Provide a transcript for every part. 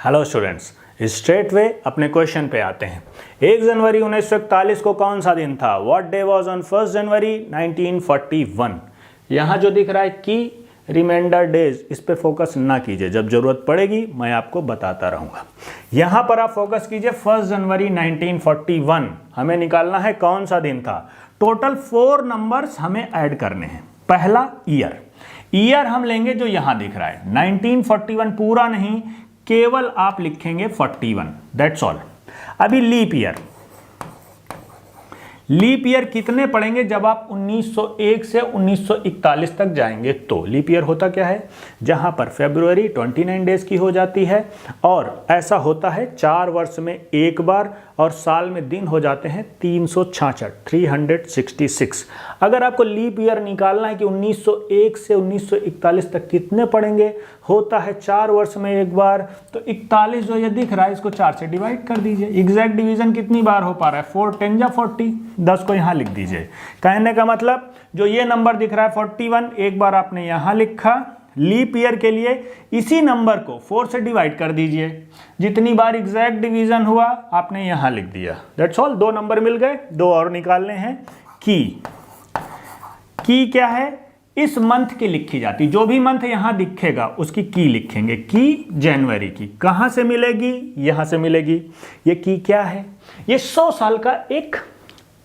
Hello students, straight way अपने question पे आते हैं। 1 जनवरी 1941 को कौन सा दिन था? व्हाट डे वाज ऑन 1 जनवरी 1941? यहाँ जो दिख रहा है की रिमाइंडर डेज, इस पे फोकस ना कीजिए, जब जरूरत पड़ेगी मैं आपको बताता रहूँगा। यहाँ पर आप फोकस कीजिए 1 जनवरी 1941। हमें निकालना है कौन सा दिन था। टोटल 4 नंबर्स हमें ऐड करने हैं। पहला ईयर हम लेंगे जो यहाँ दिख रहा है 1941, पूरा नहीं, केवल आप लिखेंगे 41, दैट्स ऑल। अभी लीप ईयर कितने पढ़ेंगे जब आप 1901 से 1941 तक जाएंगे? तो लीप ईयर होता क्या है? जहां पर फरवरी 29 डेज की हो जाती है और ऐसा होता है 4 वर्ष में एक बार, और साल में दिन हो जाते हैं 366, 366। अगर आपको लीप ईयर निकालना है कि 1901 से 1941 तक कितने पढ़ेंगे, होता है 4 वर्ष में एक बार, तो 41 जो ये दिख रहा है इसको 4 से डिवाइड कर दीजिए। एग्जैक्ट डिवीजन कितनी बार हो पा रहा है? 4 10 या 40, 10 को यहाँ लिख दीजिए। कहने का मतलब जो ये नंबर दिख रहा है 41, एक बार आपने यहाँ लिखा। लीप ईयर के लिए इसी नंबर को 4 से डिवाइड कर दीजिए, जितनी बार एग्जैक्ट डिवीजन हुआ आपने यहाँ लिख दिया, दैट्स ऑल। 2 नंबर मिल गए, 2 और निकालने हैं। की क्या है? इस मंथ की लिखी जाती, जो भी मंथ यहाँ दिखेगा उसकी की लिखेंगे। की जनवरी की कहाँ से मिलेगी? यहाँ से मिलेगी। ये की क्या है? ये 100 साल का एक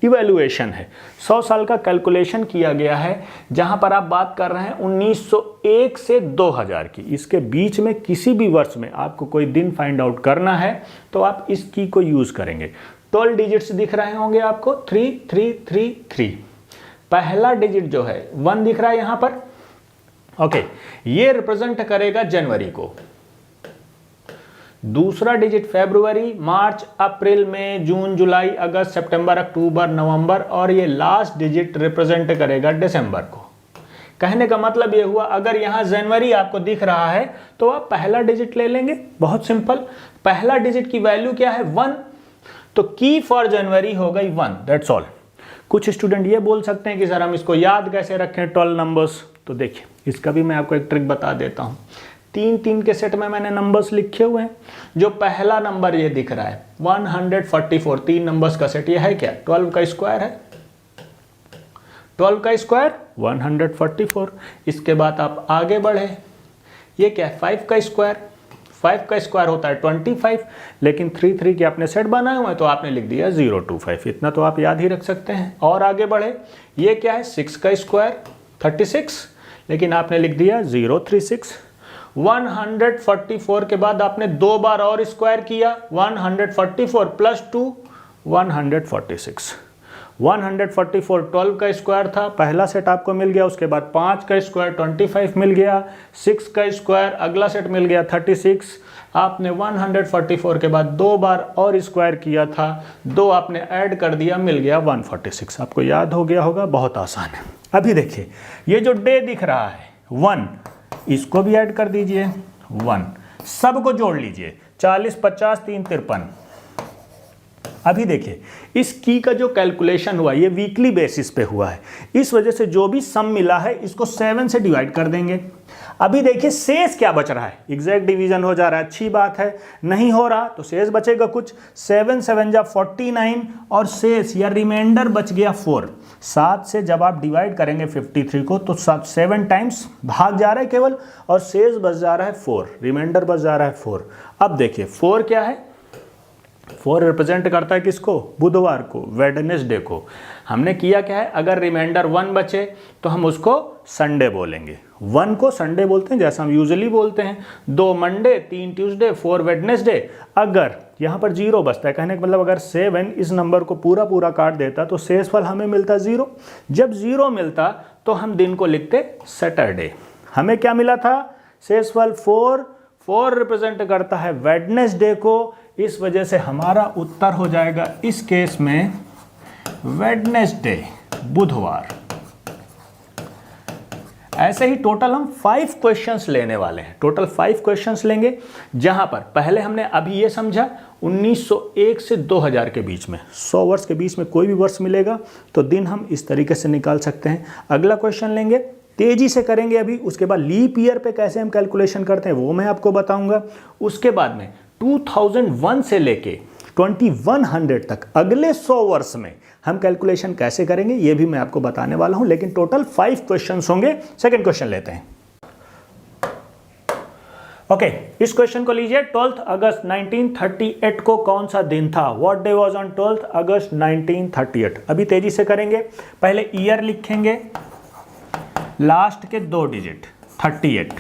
इवैल्यूएशन है, 100 साल का कैलकुलेशन किया गया है, जहां पर आप बात कर रहे हैं 1901 से 2000 की। इसके बीच में किसी भी वर्ष में आपको कोई दिन फाइंड आउट करना है तो आप इस की को यूज करेंगे। 12 डिजिट्स दिख रहे होंगे आपको, 3333। पहला डिजिट जो है 1 दिख रहा है यहां पर, ओके, ये रिप्रेजेंट करेगा जनवरी को। दूसरा डिजिट फरवरी, मार्च, अप्रैल, मई, जून, जुलाई, अगस्त, सितंबर, अक्टूबर, नवंबर, और ये लास्ट डिजिट रिप्रेजेंट करेगा दिसंबर को। कहने का मतलब ये हुआ, अगर यहाँ जनवरी आपको दिख रहा है तो आप पहला डिजिट ले लेंगे। बहुत सिंपल, पहला डिजिट की वैल्यू क्या है? 1, तो की फॉर जनवरी हो गई 1, दैट्स ऑल। कुछ स्टूडेंट ये बोल सकते हैं कि सर हम इसको याद कैसे रखें 12 नंबर्स? तो देखिए, इसका भी मैं आपको एक ट्रिक बता देता हूँ। 3-3 के सेट में मैंने नंबर्स लिखे हुए हैं। जो पहला नंबर ये दिख रहा है 144, 3 नंबर्स का सेट, ये है क्या? 12 का स्क्वायर है। 12 का स्क्वायर 144। इसके बाद आप आगे बढ़े, ये क्या है? 5 का स्क्वायर। 5 का स्क्वायर होता है 25, लेकिन 3 के आपने सेट बनाए हुए हैं तो आपने लिख दिया 025। इतना तो आप याद ही रख सकते हैं। और आगे बढ़े, ये क्या है? 6 का स्क्वायर 36, लेकिन आपने लिख दिया 036। 144 के बाद आपने 2 बार और स्क्वायर किया, 144 प्लस 2 146। 144 12 का स्क्वायर था, पहला सेट आपको मिल गया। उसके बाद 5 का स्क्वायर 25 मिल गया, 6 का स्क्वायर अगला सेट मिल गया 36। आपने 144 के बाद 2 बार और स्क्वायर किया था, 2 आपने ऐड कर दिया, मिल गया 146। आपको याद हो गया होगा, बहुत आसान है। अभी देखिए, ये जो डे दिख रहा है 1, इसको भी ऐड कर दीजिए 1, सबको जोड़ लीजिए, 40, 50, 3, 53। अभी देखिए, इस की का जो कैलकुलेशन हुआ ये वीकली बेसिस पे हुआ है, इस वजह से जो भी सम मिला है इसको 7 से डिवाइड कर देंगे। अभी देखिए शेष क्या बच रहा है, एग्जैक्ट डिवीजन हो जा रहा है, अच्छी बात है। नहीं हो रहा तो शेष बचेगा कुछ, 7 7 जा 49, और शेष या रिमाइंडर बच गया 4। 7 से जब आप डिवाइड करेंगे 53 को तो 7 टाइम्स भाग जा रहा है केवल, और शेष बच जा रहा है 4, रिमाइंडर बच जा रहा है 4। अब देखिए 4 क्या है? 4 रिप्रेजेंट करता है किसको? बुधवार को, वेडनेसडे को। हमने किया क्या है? अगर रिमाइंडर 1 बचे तो हम उसको संडे बोलेंगे। 1 को संडे बोलते हैं, जैसा हम यूजुअली बोलते हैं। 2 मंडे, 3 ट्यूसडे, 4 वेडनेसडे। अगर यहाँ पर 0 बचता है, कहने का मतलब अगर 7 इस नंबर को पूरा काट देता तो शेषफल हमें मिलता 0। जब 0 मिलता तो हम दिन को लिखते सैटरडे। हमें क्या मिला था? शेषफल 4 रिप्रेजेंट करता है वेडनेसडे को, इस वजह से हमारा उत्तर हो जाएगा इस केस में वेडनेसडे, बुधवार। ऐसे ही टोटल हम 5 क्वेश्चंस लेने वाले हैं। टोटल 5 क्वेश्चंस लेंगे, जहां पर पहले हमने अभी ये समझा 1901 से 2000 के बीच में, 100 वर्ष के बीच में कोई भी वर्ष मिलेगा तो दिन हम इस तरीके से निकाल सकते हैं। अगला क्वेश्चन लेंगे, तेजी से करेंगे अभी, उसके बाद लीप ईयर पे कैसे हम कैलकुलेशन करते हैं वो मैं आपको बताऊंगा। उसके बाद में 2001 से लेके 2100 तक अगले 100 वर्ष में हम कैलकुलेशन कैसे करेंगे ये भी मैं आपको बताने वाला हूं, लेकिन टोटल 5 क्वेश्चंस होंगे। सेकंड क्वेश्चन लेते हैं। ओके, इस क्वेश्चन को लीजिए। 12 अगस्त 1938 को कौन सा दिन था? व्हाट डे वाज ऑन 12 अगस्त 1938? अभी तेजी से करेंगे। पहले ईयर लिखेंगे, लास्ट के 2 डिजिट 38,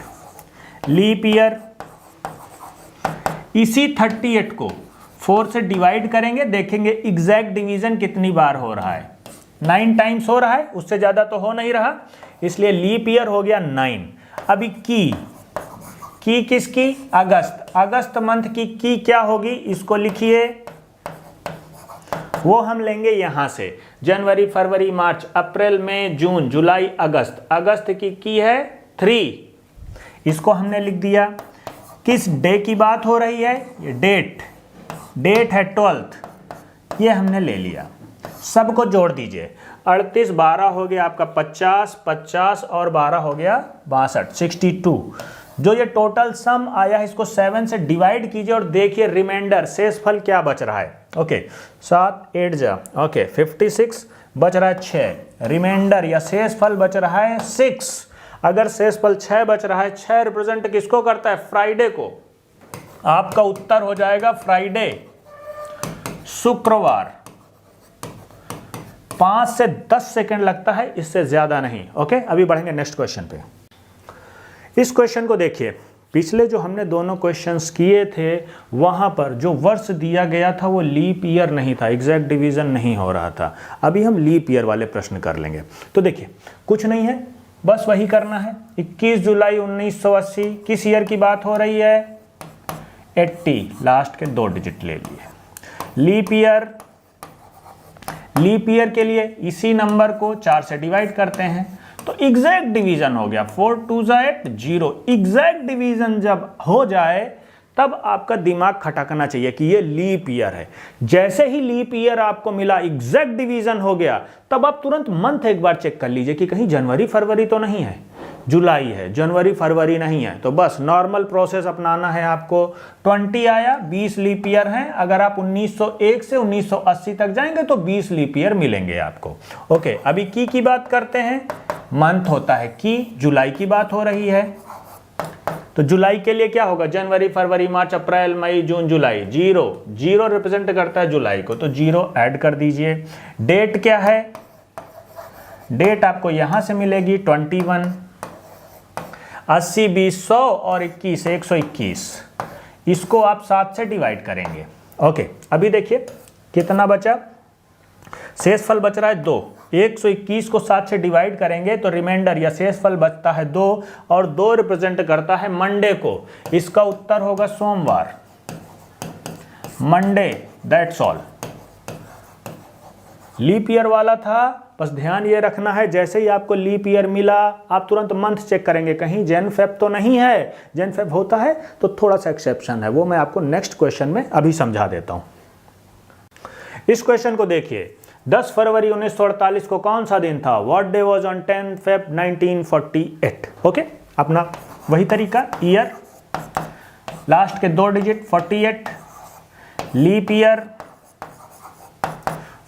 लीप ईयर। इसी 38 को 4 से डिवाइड करेंगे, देखेंगे एग्जैक्ट डिवीजन कितनी बार हो रहा है। 9 टाइम्स हो रहा है, उससे ज़्यादा तो हो नहीं रहा, इसलिए लीप ईयर हो गया 9। अभी की किसकी? अगस्त। अगस्त मंथ की क्या होगी? इसको लिखिए, वो हम लेंगे यहां से। जनवरी, फरवरी, मार्च, अप्रैल, मई, जून, जुलाई, अगस्त। अगस्त की है 3, इसको हमने लिख दिया। किस डे की बात हो रही है? ये डेट है 12th, ये हमने ले लिया। सबको जोड़ दीजिए। 38 12 हो गया आपका 50, 50 और 12 हो गया 62, 62। जो ये टोटल सम आया है इसको 7 से डिवाइड कीजिए और देखिए रिमाइंडर शेषफल क्या बच रहा है। ओके, 7 8 जा, ओके 56 बच रहा है 6। रिमाइंडर या शेषफल बच रहा है 6। अगर शेषफल 6 बच रहा है, 6 रिप्रेजेंट किसको करता है? फ्राइडे को। आपका उत्तर हो जाएगा फ्राइडे, शुक्रवार। 5 से 10 सेकंड लगता है, इससे ज्यादा नहीं। ओके, अभी बढ़ेंगे नेक्स्ट क्वेश्चन पे। इस क्वेश्चन को देखिए, पिछले जो हमने दोनों क्वेश्चंस किए थे वहां पर जो वर्ष दिया गया था वो लीप ईयर नहीं था, एग्जैक्ट डिवीजन नहीं हो रहा था। अभी हम लीप ईयर वाले प्रश्न कर लेंगे। तो देखिए, कुछ नहीं है, बस वही करना है। 21 जुलाई 1980 किस ईयर की बात हो रही है? 80, लास्ट के 2 डिजिट ले लिए। लीप ईयर के लिए इसी नंबर को 4 से डिवाइड करते हैं तो एग्जैक्ट डिवीजन हो गया 4 2 8 0। एग्जैक्ट डिवीजन जब हो जाए तब आपका दिमाग खटकना चाहिए कि ये लीप ईयर है। जैसे ही लीप ईयर आपको मिला, एग्जैक्ट डिवीजन हो गया, तब आप तुरंत मंथ एक बार चेक कर लीजिए कि कहीं जनवरी फरवरी तो नहीं है, जुलाई है, जनवरी फरवरी नहीं है। तो बस नॉर्मल प्रोसेस अपनाना है आपको। 20 आया, 20 लीप ईयर है। अगर आप 1901 से 1980 तक जाएंगे तो 20 लीप ईयर मिलेंगे आपको। ओके, अभी की बात करते हैं। मंथ होता है की, जुलाई की बात हो रही है तो जुलाई के लिए क्या होगा? जनवरी, फरवरी, मार्च, अप्रैल, मई, जून, जुलाई। 0 रिप्रेजेंट करता है जुलाई को, तो 0 ऐड कर दीजिए। डेट क्या है? डेट आपको यहां से मिलेगी 21। 80 20 100 और 21 121। इसको आप 7 से डिवाइड करेंगे। ओके, अभी देखिए कितना बचा। शेषफल बच रहा है 2। 121 को 7 से डिवाइड करेंगे तो रिमाइंडर या शेषफल बचता है 2, और 2 रिप्रेजेंट करता है मंडे को। इसका उत्तर होगा सोमवार, Monday. That's all. Leap year वाला था, बस ध्यान ये रखना है जैसे ही आपको लीप ईयर मिला आप तुरंत मंथ चेक करेंगे कहीं जैन फेब तो नहीं है। जैन फेब होता है तो थोड़ा सा एक्सेप्शन है, वो मैं आपको नेक्स्ट क्वेश्चन में अभी समझा देता हूं। इस क्वेश्चन को देखिए, 10 फरवरी 1948 को कौन सा दिन था? What day was on 10 Feb 1948? Okay, अपना वही तरीका, ईयर, लास्ट के 2 डिजिट 48, लीप ईयर।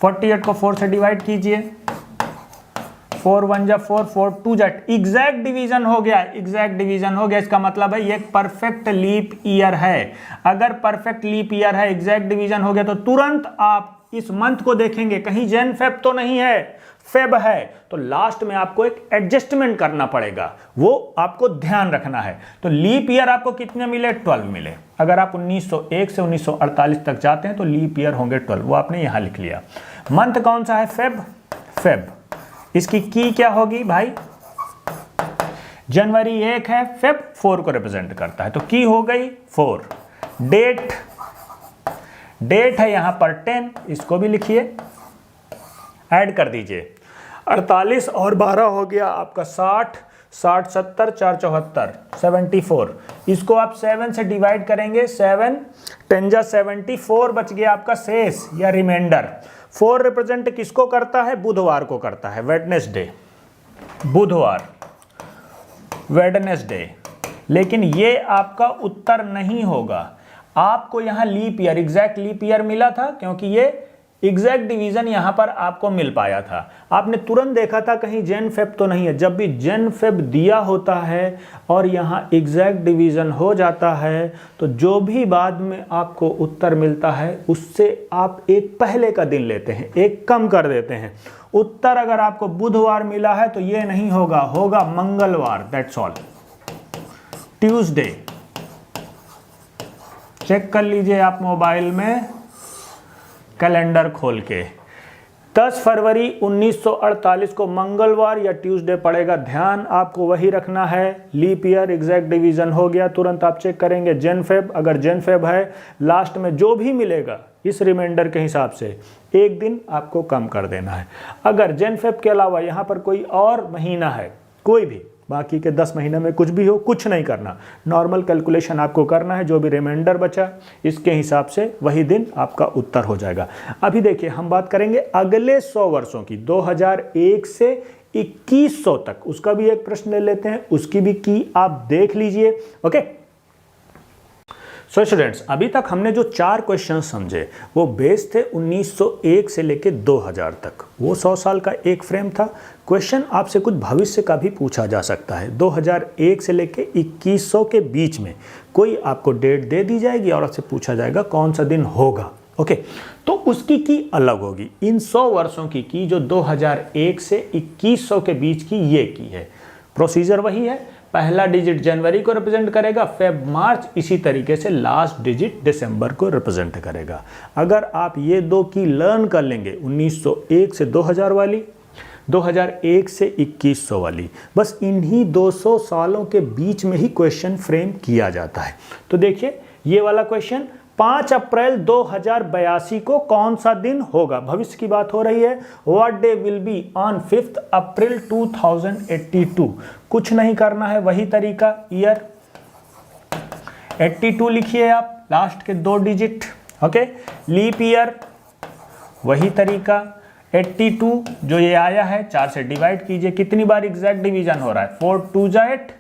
48 को 4 से डिवाइड कीजिए, 4 1 जा 4, 4 2 जा। एग्जैक्ट डिवीजन हो गया, एग्जैक्ट डिवीजन हो गया। इसका मतलब है ये परफेक्ट लीप ईयर है। अगर परफेक्ट लीप ईयर है, एग्जैक्ट डिवीजन हो गया, तो तुरंत आप इस मंथ को देखेंगे कहीं जैन फेब तो नहीं है, फेब है, तो लास्ट में आपको एक एडजस्टमेंट करना पड़ेगा, वो आपको ध्यान रखना है। तो लीप ईयर आपको कितने मिले? 12 मिले। अगर आप 1901 से 1948 तक जाते हैं तो लीप ईयर होंगे 12, वो आपने यहां लिख लिया। मंथ कौन सा है? फेब। इसकी की क्या होगी भाई? जनवरी 1 है, फेब 4 को रिप्रेजेंट करता है, तो की हो गई 4। डेट है यहां पर 10, इसको भी लिखिए, ऐड कर दीजिए। 48 और 12 हो गया आपका 60, 60 70 4 74 74। इसको आप 7 से डिवाइड करेंगे, 7 10 जा 74 बच गया आपका शेष या रिमाइंडर। 4 रिप्रेजेंट किसको करता है? बुधवार को करता है, वेडनेसडे, बुधवार, वेडनेसडे। लेकिन ये आपका उत्तर नहीं होगा। आपको यहाँ leap year, exact leap year मिला था क्योंकि ये एग्जैक्ट डिवीजन यहाँ पर आपको मिल पाया था। आपने तुरंत देखा था कहीं जैन फेब तो नहीं है। जब भी जैन फेब दिया होता है और यहाँ एग्जैक्ट डिवीजन हो जाता है तो जो भी बाद में आपको उत्तर मिलता है उससे आप एक पहले का दिन लेते हैं, एक कम कर देते हैं। उत्तर अगर आपको बुधवार मिला है तो ये नहीं होगा, होगा मंगलवार, दैट्स ऑल। ट्यूसडे चेक कर लीजिए आप मोबाइल में कैलेंडर खोल के। 10 फरवरी 1948 को मंगलवार या ट्यूसडे पड़ेगा। ध्यान आपको वही रखना है। लीप ईयर, एग्जैक्ट डिवीजन हो गया, तुरंत आप चेक करेंगे। जैन फेब, अगर जैन फेब है लास्ट में जो भी मिलेगा इस रिमाइंडर के हिसाब से एक दिन आपको कम कर देना है। अगर जैन फेब के अलावा यहाँ पर कोई और महीना है, कोई भी, बाकी के 10 महीने में कुछ भी हो, कुछ नहीं करना, नॉर्मल कैलकुलेशन आपको करना है। जो भी रिमाइंडर बचा इसके हिसाब से वही दिन आपका उत्तर हो जाएगा। अभी देखिए हम बात करेंगे अगले 100 वर्षों की, 2001 से 2100 तक। उसका भी एक प्रश्न ले लेते हैं, उसकी भी की आप देख लीजिए। ओके सो स्टूडेंट्स, अभी तक हमने जो 4 क्वेश्चन समझे वो बेस थे 1901 से लेके 2000 तक। वो 100 साल का एक फ्रेम था। क्वेश्चन आपसे कुछ भविष्य का भी पूछा जा सकता है। 2001 से लेके 2100 के बीच में कोई आपको डेट दे दी जाएगी और आपसे पूछा जाएगा कौन सा दिन होगा। ओके तो उसकी की अलग होगी। इन 100 वर्षों की जो 2001 से 2100 के बीच की ये की है। प्रोसीजर वही है। पहला डिजिट जनवरी को रिप्रेजेंट करेगा, फेब मार्च, इसी तरीके से लास्ट डिजिट दिसंबर को रिप्रेजेंट करेगा। अगर आप ये 2 की लर्न कर लेंगे, 1901 से 2000 वाली, 2001 से 2100 वाली, बस इन्हीं 200 सालों के बीच में ही क्वेश्चन फ्रेम किया जाता है। तो देखिए ये वाला क्वेश्चन 5 अप्रैल 2082 को कौन सा दिन होगा? भविष्य की बात हो रही है। What day will be on 5 अप्रैल 2082? कुछ नहीं करना है, वही तरीका, ईयर 82 लिखिए आप, लास्ट के 2 डिजिट। ओके, लीप ईयर वही तरीका, 82 जो ये आया है 4 से डिवाइड कीजिए। कितनी बार एग्जैक्ट डिवीजन हो रहा है? 4 2 जा 8,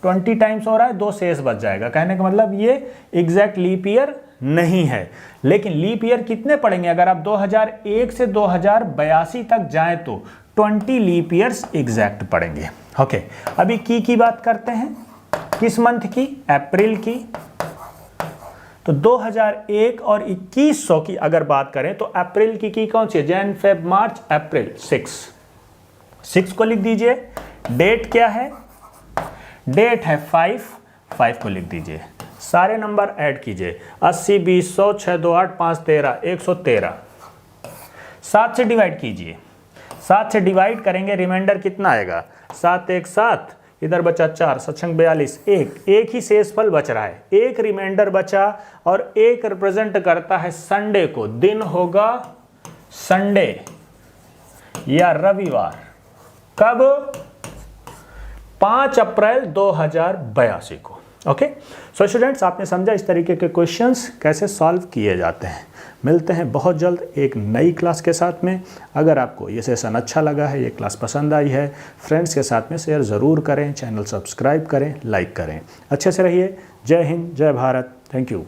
20 टाइम्स हो रहा है, 2 शेष बच जाएगा। कहने का मतलब ये एग्जैक्ट लीप ईयर नहीं है। लेकिन लीप ईयर कितने पड़ेंगे? अगर आप 2001 से 2082 तक जाएं तो 20 लीप ईयर्स एग्जैक्ट पड़ेंगे। ओके, अभी की बात करते हैं। किस मंथ की? अप्रैल की। तो 2001 और 2100 की अगर बात करें तो अप्रैल की कौन सी है? जैन फेब मार्च अप्रैल, 6 को लिख दीजिए। डेट क्या है? डेट है 5 को लिख दीजिए। सारे नंबर ऐड कीजिए, 80 20 100 6 2 8 5 13 113। 7 से डिवाइड कीजिए। 7 से डिवाइड करेंगे, रिमाइंडर कितना आएगा? 7 1 7, इधर बचा 4, 7 42, एक ही शेष फल बच रहा है। एक रिमाइंडर बचा और एक रिप्रेजेंट करता है संडे को। दिन होगा संडे या रविवार। कब? 5 अप्रैल 2082 को। ओके सो स्टूडेंट्स, आपने समझा इस तरीके के क्वेश्चंस कैसे सॉल्व किए जाते हैं। मिलते हैं बहुत जल्द एक नई क्लास के साथ में। अगर आपको ये सेशन अच्छा लगा है, ये क्लास पसंद आई है, फ्रेंड्स के साथ में शेयर ज़रूर करें, चैनल सब्सक्राइब करें, लाइक करें। अच्छे से रहिए। जय हिंद, जय भारत। Thank you.